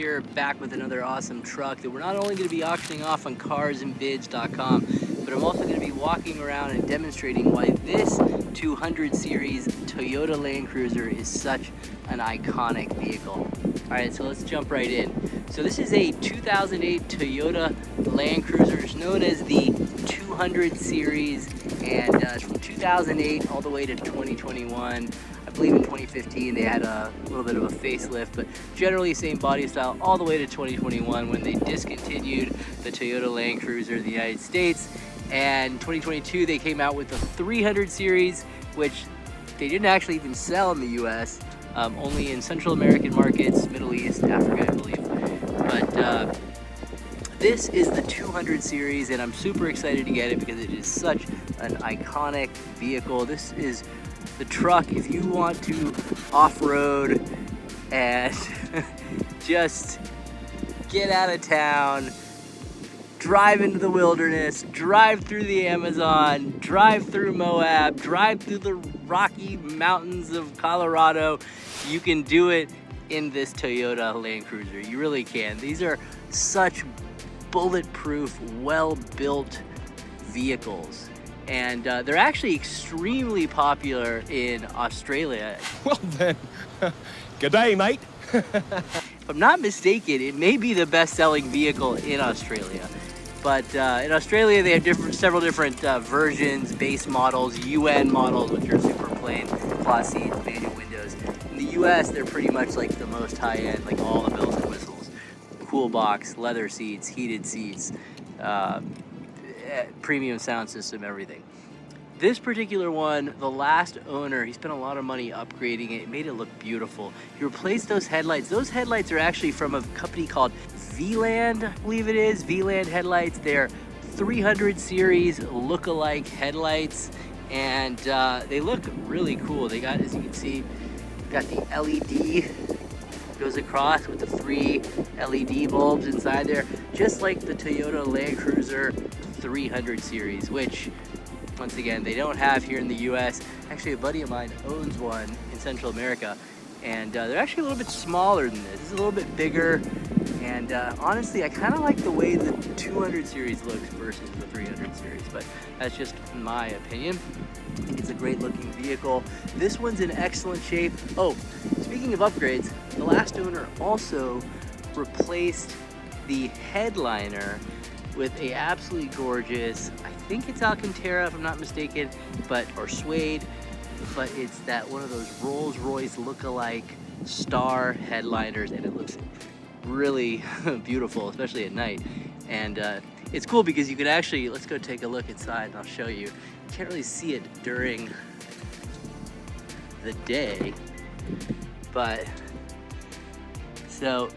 here back with another awesome truck that we're not only going to be auctioning off on carsandbids.com, but I'm also going to be walking around and demonstrating why this 200 series Toyota Land Cruiser is such an iconic vehicle. All right, so let's jump right in. So this is a 2008 Toyota Land Cruiser. It's known as the 200 series, and it's from 2008 all the way to 2021. I believe in 2015 they had a little bit of a facelift, but generally same body style all the way to 2021 when they discontinued the Toyota Land Cruiser in the United States. And 2022 they came out with the 300 series, which they didn't actually even sell in the US, only in Central American markets, Middle East, Africa, I believe. But this is the 200 series, and I'm super excited to get it because it is such an iconic vehicle. This is the truck if you want to off-road and just get out of town, drive into the wilderness, drive through the Amazon, drive through Moab, drive through the Rocky Mountains of Colorado. You can do it in this Toyota Land Cruiser. You really can. These are such bulletproof, well-built vehicles. And they're actually extremely popular in Australia. Well then, good day, mate. If I'm not mistaken, it may be the best-selling vehicle in Australia. But in Australia, they have several different versions, base models, UN models, which are super plain, cloth seats, manual windows. In the US, they're pretty much like the most high-end, like all the bells and whistles. Cool box, leather seats, heated seats, premium sound system, everything. This particular one, the last owner, he spent a lot of money upgrading it, made it look beautiful. He replaced those headlights. Those headlights are actually from a company called V-Land, I believe it is, V-Land headlights. They're 300 series look-alike headlights, and they look really cool. They got, as you can see, got the LED goes across with the 3 LED bulbs inside there, just like the Toyota Land Cruiser 300 series, which once again they don't have here in the US. Actually, a buddy of mine owns one in Central America, and they're actually a little bit smaller than this. This is a little bit bigger, and honestly I kind of like the way the 200 series looks versus the 300 series, but that's just my opinion. I think it's a great looking vehicle. This one's in excellent shape. Oh, speaking of upgrades, the last owner also replaced the headliner with a absolutely gorgeous, I think it's Alcantara if I'm not mistaken, or suede, but it's that one of those Rolls-Royce look-alike star headliners, and it looks really beautiful, especially at night. And it's cool because you can actually, let's go take a look inside and I'll show you. You can't really see it during the day, but so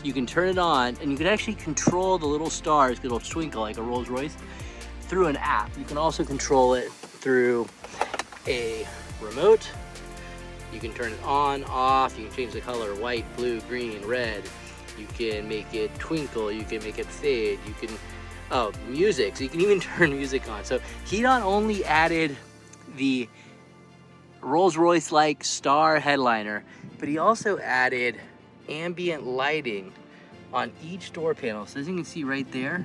you can turn it on and you can actually control the little stars, it'll twinkle like a Rolls Royce, through an app. You can also control it through a remote. You can turn it on, off, you can change the color, white, blue, green, red. You can make it twinkle, you can make it fade, you can, oh, music, so you can even turn music on. So he not only added the Rolls-Royce-like star headliner, but he also added ambient lighting on each door panel. So as you can see right there,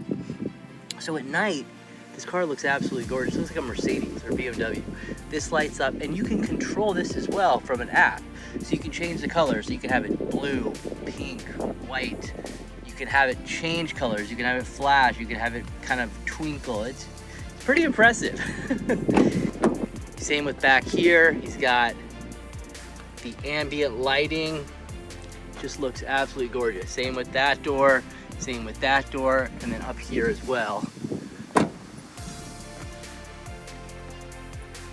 so at night, this car looks absolutely gorgeous. It looks like a Mercedes or BMW. This lights up, and you can control this as well from an app. So you can change the colors. So you can have it blue, pink, white. You can have it change colors. You can have it flash. You can have it kind of twinkle. It's pretty impressive. Same with back here. He's got the ambient lighting. Just looks absolutely gorgeous. Same with that door, and then up here as well.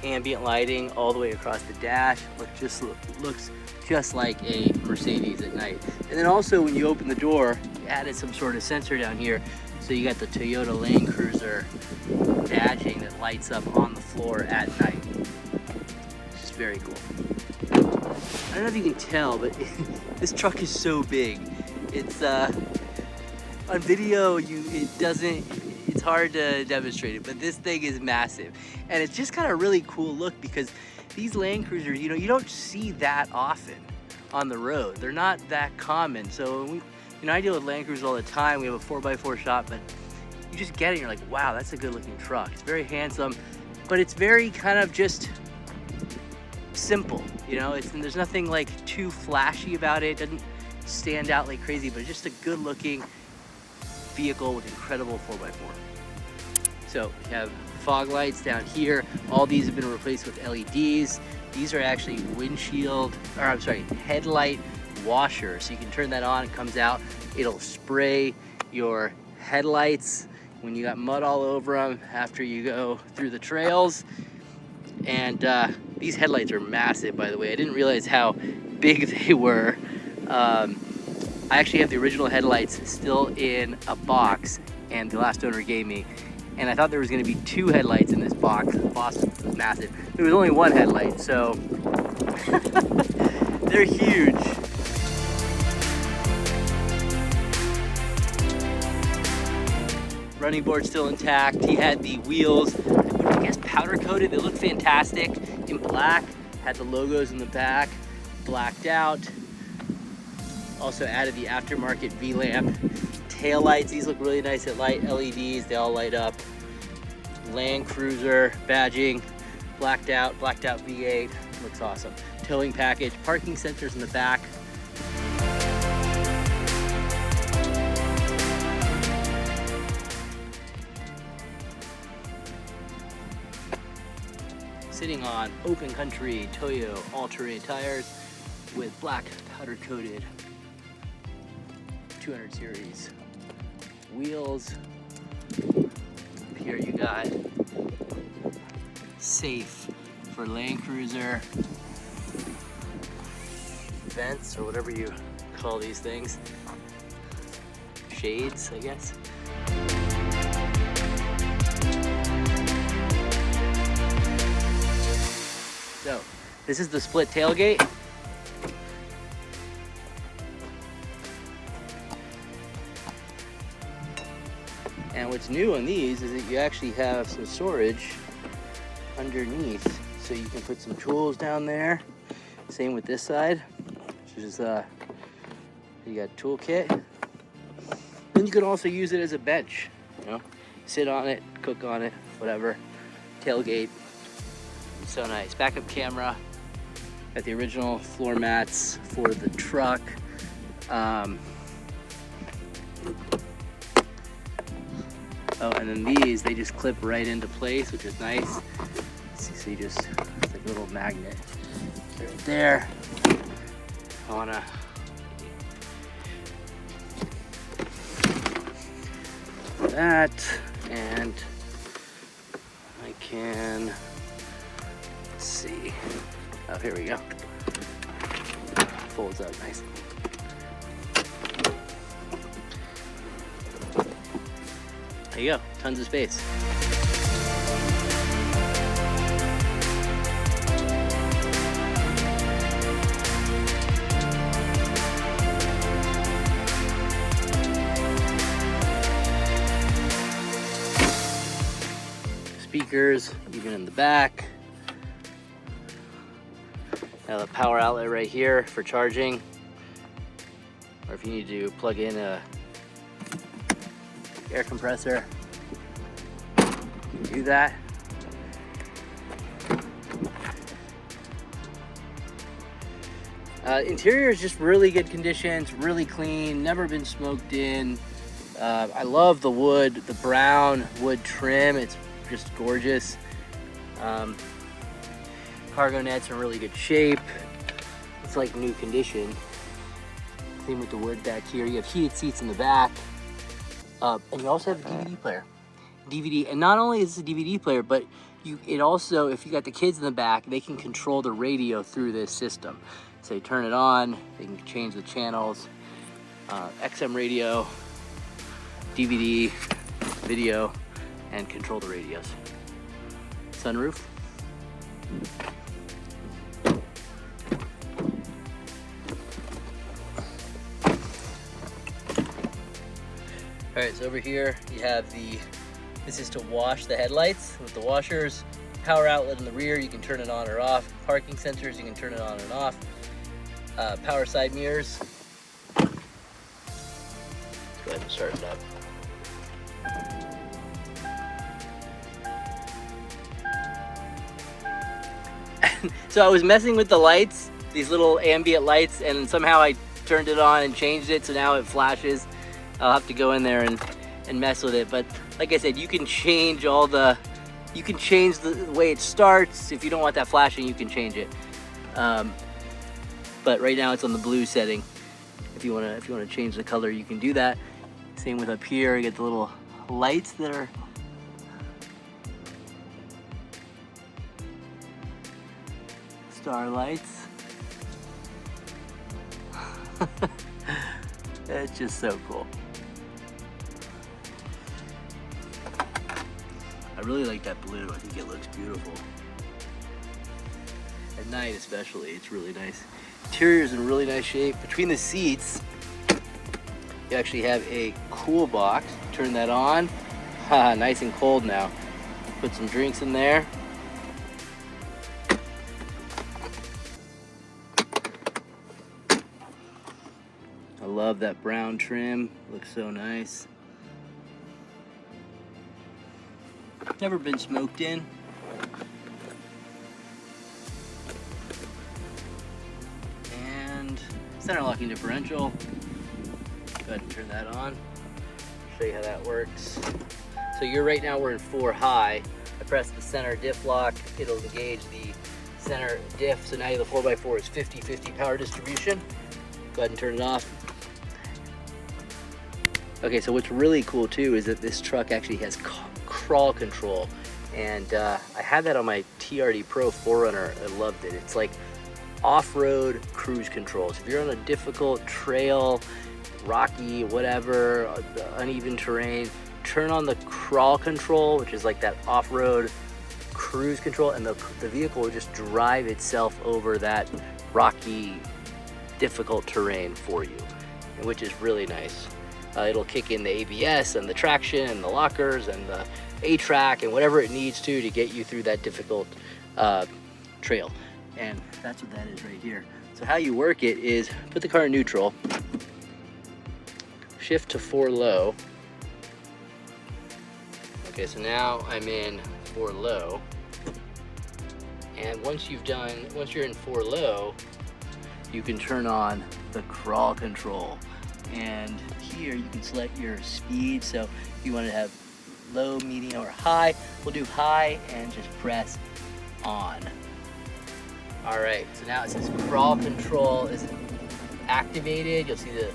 Ambient lighting all the way across the dash. Looks just like a Mercedes at night. And then also when you open the door, you added some sort of sensor down here. So you got the Toyota Land Cruiser badging that lights up on the floor at night. It's just very cool. I don't know if you can tell, but this truck is so big. It's on video it's hard to demonstrate it, but this thing is massive. And it's just got a really cool look because these Land Cruisers, you don't see that often. on the road. They're not that common. So when I deal with Land Cruisers all the time. We have a 4x4 shop, but you just get it and you're like, wow, that's a good looking truck. It's very handsome, but it's very kind of just simple, there's nothing like too flashy about it. It doesn't stand out like crazy, but just a good looking vehicle with incredible 4x4. So we have fog lights down here. All these have been replaced with LEDs. These are actually headlight washers. So you can turn that on, it comes out, it'll spray your headlights when you got mud all over them after you go through the trails. And these headlights are massive, by the way. I didn't realize how big they were. I actually have the original headlights still in a box, and the last owner gave me. And I thought there was going to be 2 headlights in this box. The box was massive. There was only 1 headlight, so they're huge. Running board still intact. He had the wheels, I guess powder coated. They look fantastic in black. Had the logos in the back, blacked out. Also added the aftermarket V-lamp. Tail lights, these look really nice at light. LEDs, they all light up. Land Cruiser badging, blacked out V8, looks awesome. Towing package, parking sensors in the back. Sitting on open country Toyo all-terrain tires with black powder coated 200 series wheels. Up here you got safe for Land Cruiser vents, or whatever you call these things. Shades, I guess. So, this is the split tailgate. And what's new on these is that you actually have some storage underneath. So you can put some tools down there. Same with this side, which is, you got a tool kit. Then you can also use it as a bench, sit on it, cook on it, whatever. Tailgate. So nice. Backup camera. Got the original floor mats for the truck. Oh, and then these, they just clip right into place, which is nice. So you just, it's like a little magnet right there. I wanna that, and I can, let's see. Oh, here we go. Folds up nicely. There you go, tons of space. Speakers, even in the back. Now the power outlet right here for charging, or if you need to plug in a air compressor, do that. Interior is just really good conditions, really clean, never been smoked in. I love the wood, the brown wood trim, it's just gorgeous. Cargo nets are in really good shape. It's like new condition. Same with the wood back here. You have heated seats in the back. And you also have a DVD player. And not only is it a DVD player, but it also, if you got the kids in the back, they can control the radio through this system. So you turn it on, they can change the channels, XM radio, DVD, video, and control the radios. Sunroof. All right, so over here you have this is to wash the headlights with the washers. Power outlet in the rear, you can turn it on or off. Parking sensors, you can turn it on and off. power side mirrors. Let's go ahead and start it up. So I was messing with the lights, these little ambient lights, and somehow I turned it on and changed it so now it flashes. I'll have to go in there and mess with it. But like I said, you can change the way it starts. If you don't want that flashing, you can change it. But right now it's on the blue setting. If you wanna change the color, you can do that. Same with up here, you get the little lights that are star lights. It's just so cool. I really like that blue. I think it looks beautiful. At night especially, it's really nice. Interior's in really nice shape. Between the seats, you actually have a cool box. Turn that on. Haha, nice and cold now. Put some drinks in there. I love that brown trim. Looks so nice. Never been smoked in. And center locking differential. Go ahead and turn that on. Show you how that works. So right now we're in 4 high. I press the center diff lock. It'll engage the center diff. So now the 4x4 is 50-50 power distribution. Go ahead and turn it off. Okay, so what's really cool too is that this truck actually has crawl control, and I had that on my TRD Pro 4Runner. I loved it. It's like off-road cruise control. So if you're on a difficult trail, rocky, whatever, uneven terrain, turn on the crawl control, which is like that off-road cruise control, and the vehicle will just drive itself over that rocky, difficult terrain for you, which is really nice. It'll kick in the ABS and the traction and the lockers and the A-track and whatever it needs to get you through that difficult trail. And that's what that is right here. So how you work it is put the car in neutral, shift to 4 low. Okay, so now I'm in 4 low. And once you're in 4 low, you can turn on the crawl control. And here you can select your speed. So if you want to have low, medium, or high, we'll do high and just press on. All right, so now it says crawl control is activated. You'll see the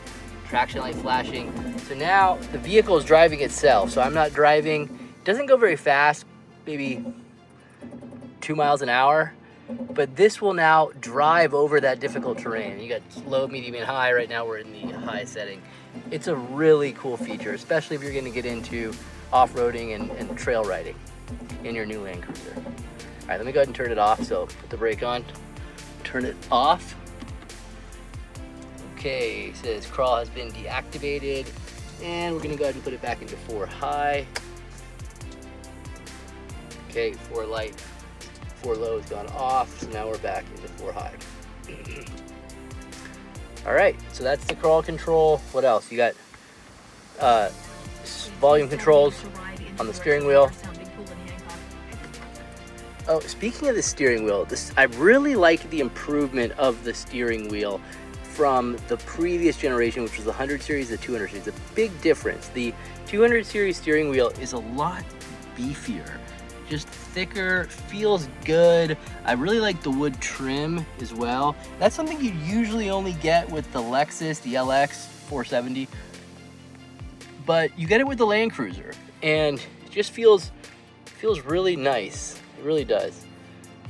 traction light flashing. So now the vehicle is driving itself. So I'm not driving. It doesn't go very fast, maybe 2 miles an hour. But this will now drive over that difficult terrain. You got low, medium, and high. Right now we're in the high setting. It's a really cool feature, especially if you're going to get into off-roading and trail riding in your new Land Cruiser. All right, let me go ahead and turn it off. So put the brake on, turn it off. Okay, it says crawl has been deactivated, and we're going to go ahead and put it back into 4 high. Okay, 4 light. 4 low has gone off, so now we're back into 4 high. All right, so that's the crawl control. What else? You got volume controls on the steering wheel. Oh, speaking of the steering wheel, I really like the improvement of the steering wheel from the previous generation, which was the 100 series, the 200 series. A big difference. The 200 series steering wheel is a lot beefier. Just thicker, feels good. I really like the wood trim as well. That's something you usually only get with the Lexus, the LX 470, but you get it with the Land Cruiser, and it just feels really nice. It really does.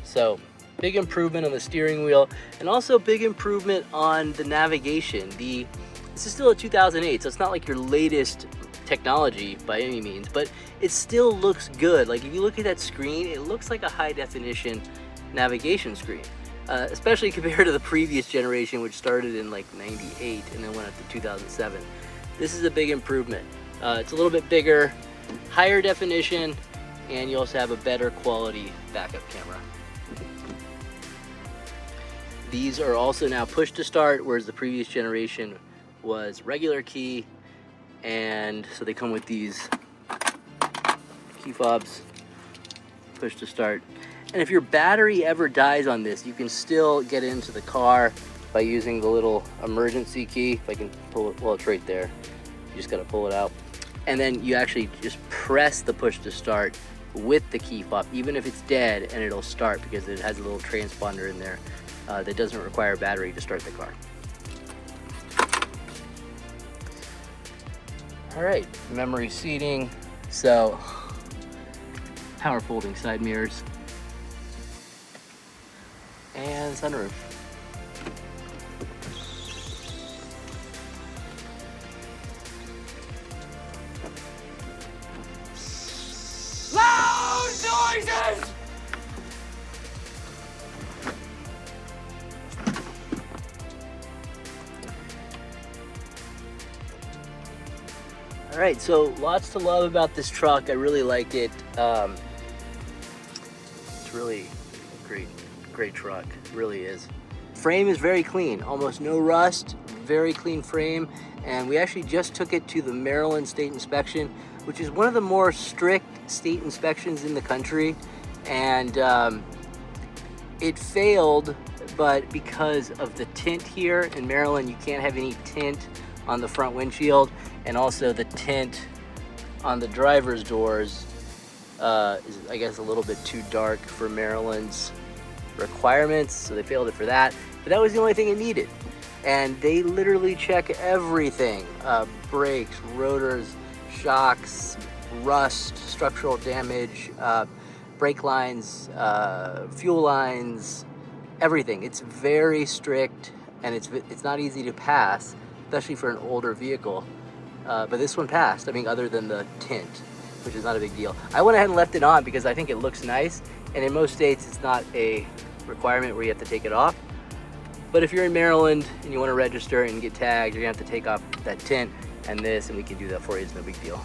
So big improvement on the steering wheel, and also big improvement on the navigation. This is still a 2008, so it's not like your latest technology by any means, but it still looks good. Like if you look at that screen, it looks like a high definition navigation screen, especially compared to the previous generation, which started in like 98 and then went up to 2007. This is a big improvement. It's a little bit bigger, higher definition, and you also have a better quality backup camera. These are also now push to start, whereas the previous generation was regular key. And so they come with these key fobs, push to start. And if your battery ever dies on this, you can still get into the car by using the little emergency key. If I can pull it, well, it's right there. You just gotta pull it out. And then you actually just press the push to start with the key fob, even if it's dead, and it'll start because it has a little transponder in there that doesn't require a battery to start the car. All right, memory seating. So, power folding side mirrors. And sunroof. Loud noises! All right, so lots to love about this truck. I really like it. It's really a great truck. It really is. Frame is very clean, almost no rust, very clean frame. And we actually just took it to the Maryland State Inspection, which is one of the more strict state inspections in the country. And it failed, but because of the tint here in Maryland, you can't have any tint on the front windshield, and also the tint on the driver's doors is, I guess, a little bit too dark for Maryland's requirements, so they failed it for that. But that was the only thing it needed. And they literally check everything: brakes, rotors, shocks, rust, structural damage, brake lines, fuel lines, everything. It's very strict, and it's not easy to pass, especially for an older vehicle. But this one passed, I mean, other than the tint, which is not a big deal. I went ahead and left it on because I think it looks nice, and in most states it's not a requirement where you have to take it off. But if you're in Maryland and you want to register and get tagged, you're gonna have to take off that tint and this, and we can do that for you. It's no big deal.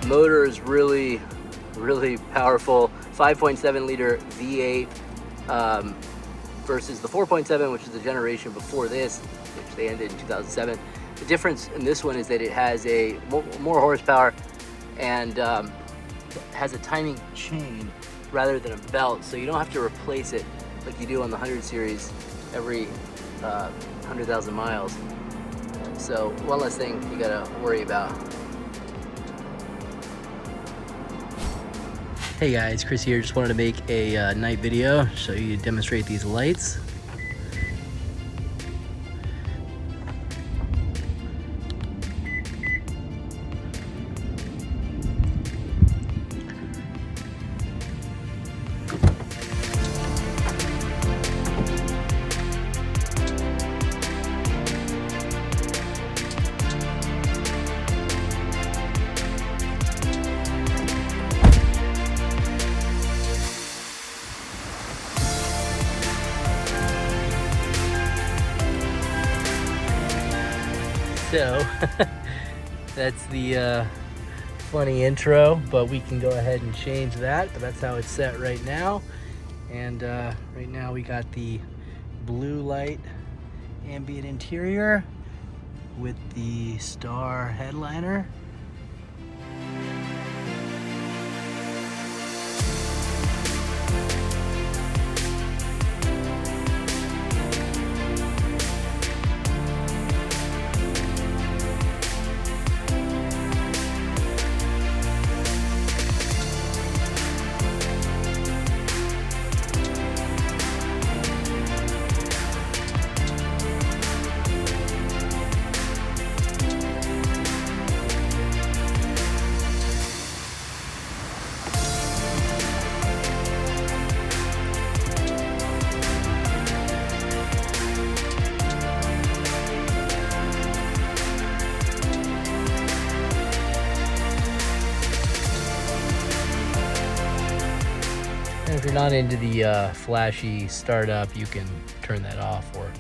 Motor is really powerful. 5.7 liter V8 versus the 4.7, which is the generation before this, which they ended in 2007. The difference in this one is that it has a more horsepower and has a timing chain rather than a belt, so you don't have to replace it like you do on the 100 series every 100,000 miles. So one less thing you gotta worry about. Hey guys, Chris here. Just wanted to make a night video so you demonstrate these lights. So that's the funny intro, but we can go ahead and change that. But that's how it's set right now. And right now we got the blue light ambient interior with the star headliner. And if you're not into the flashy startup, you can turn that off or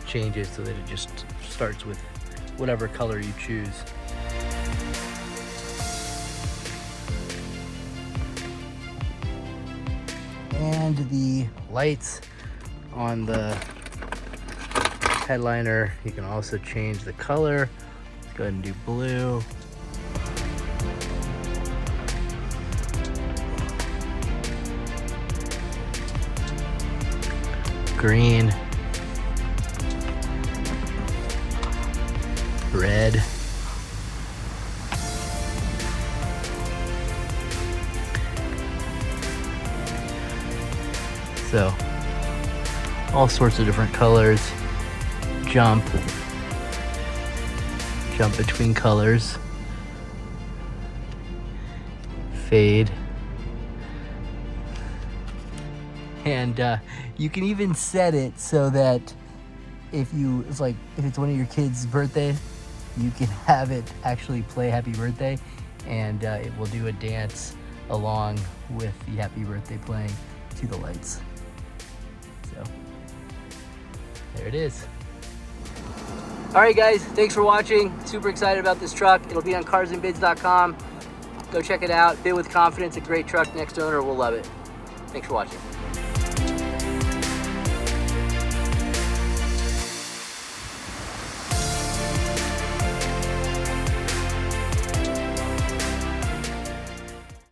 change it so that it just starts with whatever color you choose. And the lights on the headliner, you can also change the color. Let's go ahead and do blue. Green. Red. So, all sorts of different colors. Jump between colors. Fade. And you can even set it so that if it's one of your kids' birthday, you can have it actually play Happy Birthday, and it will do a dance along with the Happy Birthday playing to the lights. So there it is. All right, guys, thanks for watching. Super excited about this truck. It'll be on carsandbids.com. Go check it out. Bid with confidence. A great truck. Next owner will love it. Thanks for watching.